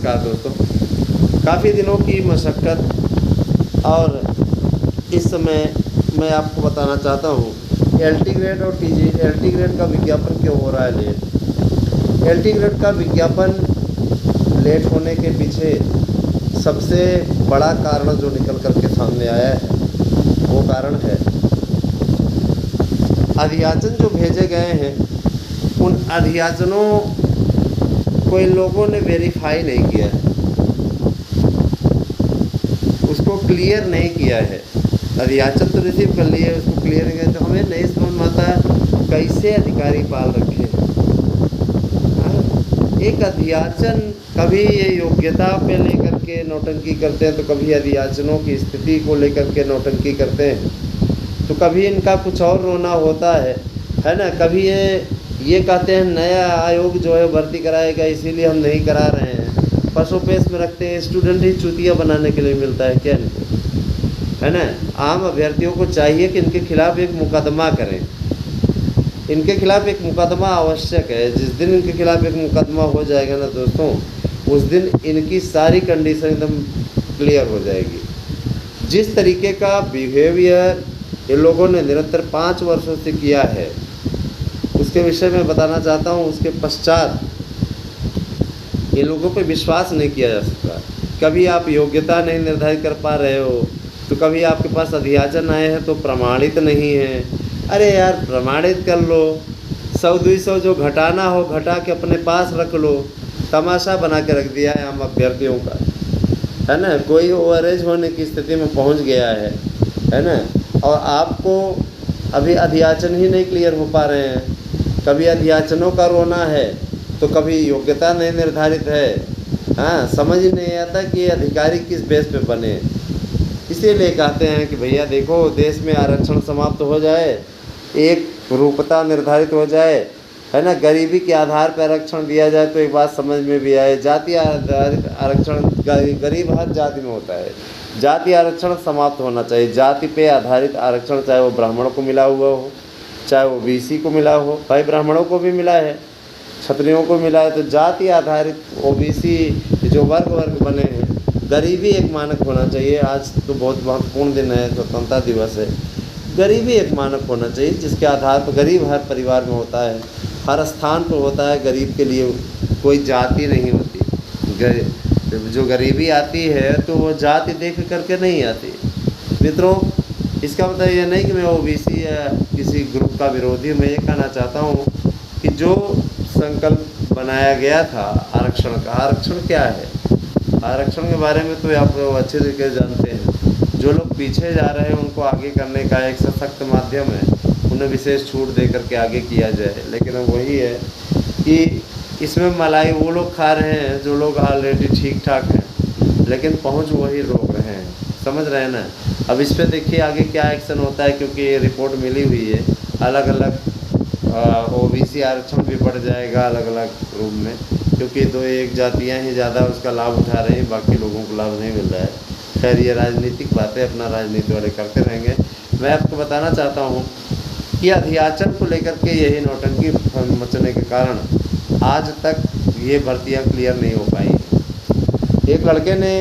नमस्कार दोस्तों। काफ़ी दिनों की मशक्क़त और इस समय मैं आपको बताना चाहता हूँ एलटी ग्रेड और एलटी ग्रेड का विज्ञापन क्यों हो रहा है लेट। एलटी ग्रेड का विज्ञापन लेट होने के पीछे सबसे बड़ा कारण जो निकल कर के सामने आया है वो कारण है अध्याचन जो भेजे गए हैं उन अध्याचनों को इन लोगों ने वेरीफाई नहीं किया है, उसको क्लियर नहीं किया है। अध्याचन तो रिसीव कर लिए, उसको क्लियर नहीं किया, तो हमें नहीं समझ में आता कैसे अधिकारी पाल रखे हैं। एक अध्याचन कभी ये योग्यता पे लेकर के नौटंकी करते हैं, तो कभी अध्याचनों की स्थिति को लेकर के नौटंकी करते हैं, तो कभी इनका कुछ और रोना होता है ना। कभी ये कहते हैं नया आयोग जो है भर्ती कराएगा इसीलिए हम नहीं करा रहे हैं, पशुपेश में रखते हैं। स्टूडेंट ही चूतिया बनाने के लिए मिलता है क्या इनको, है ना। आम अभ्यर्थियों को चाहिए कि इनके खिलाफ़ एक मुकदमा करें, इनके खिलाफ़ एक मुकदमा आवश्यक है। जिस दिन इनके खिलाफ़ एक मुकदमा हो जाएगा ना दोस्तों, उस दिन इनकी सारी कंडीशन एकदम क्लियर हो जाएगी। जिस तरीके का बिहेवियर ये लोगों ने निरंतर 5 वर्षों से किया है उसके विषय में बताना चाहता हूँ। उसके पश्चात ये लोगों पे विश्वास नहीं किया जा सकता। कभी आप योग्यता नहीं निर्धारित कर पा रहे हो, तो कभी आपके पास अध्याचन आए हैं तो प्रमाणित नहीं है। अरे यार प्रमाणित कर लो, 100-200 जो घटाना हो घटा के अपने पास रख लो। तमाशा बना के रख दिया है आम अभ्यर्थियों का, है ना। कोई ओवरेज होने की स्थिति में पहुंच गया है ना। और आपको अभी अध्याचन ही नहीं क्लियर हो पा रहे हैं। कभी अध्याचनों का रोना है तो कभी योग्यता नहीं निर्धारित है। हाँ, समझ ही नहीं आता कि ये अधिकारी किस बेस पे बने। इसीलिए कहते हैं कि भैया देखो, देश में आरक्षण समाप्त हो जाए, एक रूपता निर्धारित हो जाए, है ना। गरीबी के आधार पर आरक्षण दिया जाए तो एक बात समझ में भी आए। जाति आधारित आरक्षण गरीब हर जाति में होता है, जाति आरक्षण समाप्त होना चाहिए। जाति पे आधारित आरक्षण, चाहे वो ब्राह्मणों को मिला हुआ हो, चाहे वो बीसी को मिला हो। भाई ब्राह्मणों को भी मिला है, क्षत्रियों को मिला है, तो जाति आधारित ओबीसी जो वर्ग बने हैं, गरीबी एक मानक होना चाहिए। आज तो बहुत महत्वपूर्ण दिन है, स्वतंत्रता दिवस है। गरीबी एक मानक होना चाहिए जिसके आधार पर गरीब हर परिवार में होता है, हर स्थान पर होता है। गरीब के लिए कोई जाति नहीं होती। जो गरीबी आती है तो वो जाति देख करके नहीं आती। मित्रों, इसका मतलब ये नहीं कि मैं ओबीसी या किसी ग्रुप का विरोधी हूँ। मैं ये कहना चाहता हूँ कि जो संकल्प बनाया गया था आरक्षण का, आरक्षण क्या है, आरक्षण के बारे में तो आप लोग अच्छे तरीके से जानते हैं। जो लोग पीछे जा रहे हैं उनको आगे करने का एक सशक्त माध्यम है, उन्हें विशेष छूट दे करके आगे किया जाए। लेकिन अब वही है कि इसमें मलाई वो लोग खा रहे हैं जो लोग ऑलरेडी ठीक ठाक हैं, लेकिन पहुंच वही रोक रहे हैं। समझ रहे हैं ना। अब इस पर देखिए आगे क्या एक्शन होता है, क्योंकि ये रिपोर्ट मिली हुई है। अलग अलग ओबीसी आरक्षण भी बढ़ जाएगा अलग अलग रूप में, क्योंकि 2-1 जातियाँ ही ज़्यादा उसका लाभ उठा रही हैं, बाकी लोगों को लाभ नहीं मिल रहा है। खैर ये राजनीतिक बातें अपना राजनीति वाले करते रहेंगे। मैं आपको बताना चाहता हूँ कि अध्याचन को लेकर के यही नौटंकी मचने के कारण आज तक ये भर्तियाँ क्लियर नहीं हो पाई। एक लड़के ने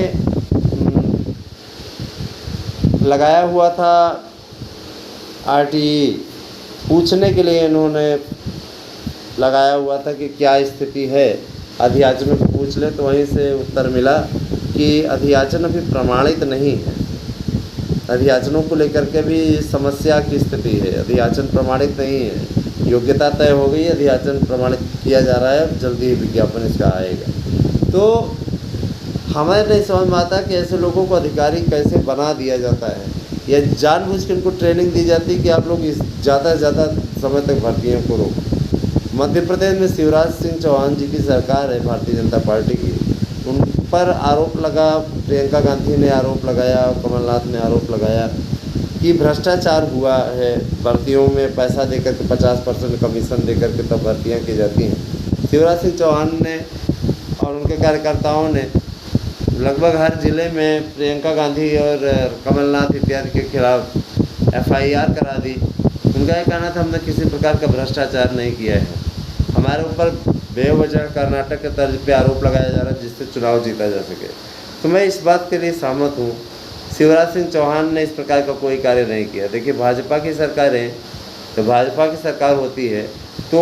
लगाया हुआ था आरटीई, पूछने के लिए इन्होंने लगाया हुआ था कि क्या स्थिति है, अध्याचनों को पूछ ले। तो वहीं से उत्तर मिला कि अध्याचन अभी प्रमाणित नहीं है। अध्याचनों को लेकर के भी समस्या की स्थिति है, अध्याचन प्रमाणित नहीं है। योग्यता तय हो गई, अध्याचन प्रमाणित किया जा रहा है, जल्दी ही विज्ञापन इसका आएगा। तो हमें नहीं समझ में आता कि ऐसे लोगों को अधिकारी कैसे बना दिया जाता है, या जानबूझ के उनको ट्रेनिंग दी जाती है कि आप लोग इस ज़्यादा से ज़्यादा समय तक भर्तियों को रोको। मध्य प्रदेश में शिवराज सिंह चौहान जी की सरकार है, भारतीय जनता पार्टी की। उन पर आरोप लगा, प्रियंका गांधी ने आरोप लगाया, कमलनाथ ने आरोप लगाया कि भ्रष्टाचार हुआ है। भर्तियों में पैसा देकर के 50% कमीशन देकर के तब भर्तियाँ की जाती हैं। शिवराज सिंह चौहान ने और उनके कार्यकर्ताओं ने लगभग हर ज़िले में प्रियंका गांधी और कमलनाथ इत्यादि के खिलाफ FIR करा दी। उनका ये कहना था हमने किसी प्रकार का भ्रष्टाचार नहीं किया है, हमारे ऊपर बेवजह कर्नाटक के तर्ज पे आरोप लगाया जा रहा है जिससे चुनाव जीता जा सके। तो मैं इस बात के लिए सहमत हूँ, शिवराज सिंह चौहान ने इस प्रकार का कोई कार्य नहीं किया। देखिए, भाजपा की सरकारें, तो भाजपा की सरकार होती है तो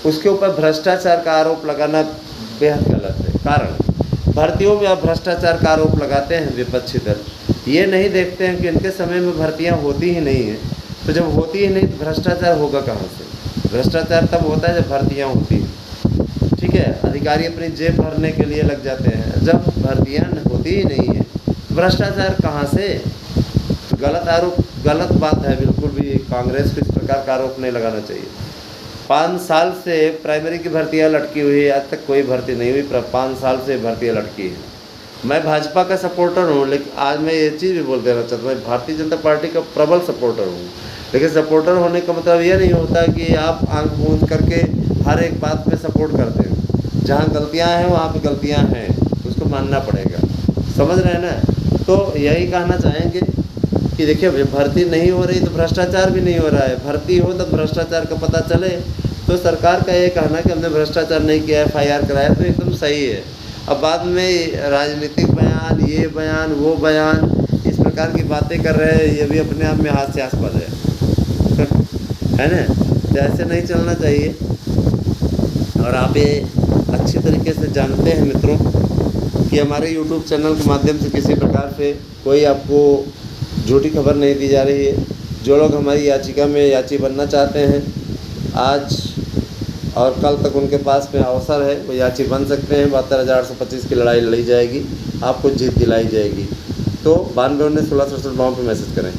उसके ऊपर भ्रष्टाचार का आरोप लगाना बेहद गलत है। कारण, भर्तियों में अब भ्रष्टाचार का आरोप लगाते हैं विपक्षी दल, ये नहीं देखते हैं कि इनके समय में भर्तियां होती ही नहीं हैं। तो जब होती ही नहीं तो भ्रष्टाचार होगा कहाँ से? भ्रष्टाचार तब होता है जब भर्तियां होती हैं। ठीक है, अधिकारी अपनी जेब भरने के लिए लग जाते हैं, जब भर्तियां होती ही नहीं है भ्रष्टाचार कहाँ से? तो गलत आरोप, गलत बात है बिल्कुल भी। कांग्रेस को इस प्रकार का आरोप नहीं लगाना चाहिए। 5 साल से प्राइमरी की भर्तियां लटकी हुई है, आज तक कोई भर्ती नहीं हुई। 5 साल से भर्तियां लटकी हैं। मैं भाजपा का सपोर्टर हूँ, लेकिन आज मैं ये चीज़ भी बोल देना चाहता हूँ, मैं भारतीय जनता पार्टी का प्रबल सपोर्टर हूँ। लेकिन सपोर्टर होने का मतलब ये नहीं होता कि आप आंख मूंद करके हर एक बात पे सपोर्ट करते हो। जहाँ गलतियाँ हैं वहाँ पे गलतियाँ हैं, उसको मानना पड़ेगा। समझ रहे हैं ना? तो यही कहना चाहेंगे कि देखिए, भर्ती नहीं हो रही तो भ्रष्टाचार भी नहीं हो रहा है। भर्ती हो तब भ्रष्टाचार का पता चले। तो सरकार का ये कहना कि हमने भ्रष्टाचार नहीं किया, FIR कराया, तो एकदम सही है। अब बाद में राजनीतिक बयान, ये बयान, वो बयान, इस प्रकार की बातें कर रहे हैं, ये भी अपने आप में हास्यास्पद है है ना? तो ऐसे नहीं चलना चाहिए। और आप ये अच्छी तरीके से जानते हैं मित्रों कि हमारे YouTube चैनल के माध्यम से किसी प्रकार से कोई आपको झूठी खबर नहीं दी जा रही है। जो लोग हमारी याचिका में याची बनना चाहते हैं, आज और कल तक उनके पास में अवसर है, वो याची बन सकते हैं। 72,825 की लड़ाई लड़ी जाएगी, आपको जीत दिलाई जाएगी। तो 92 19 16 67 पर मैसेज करें।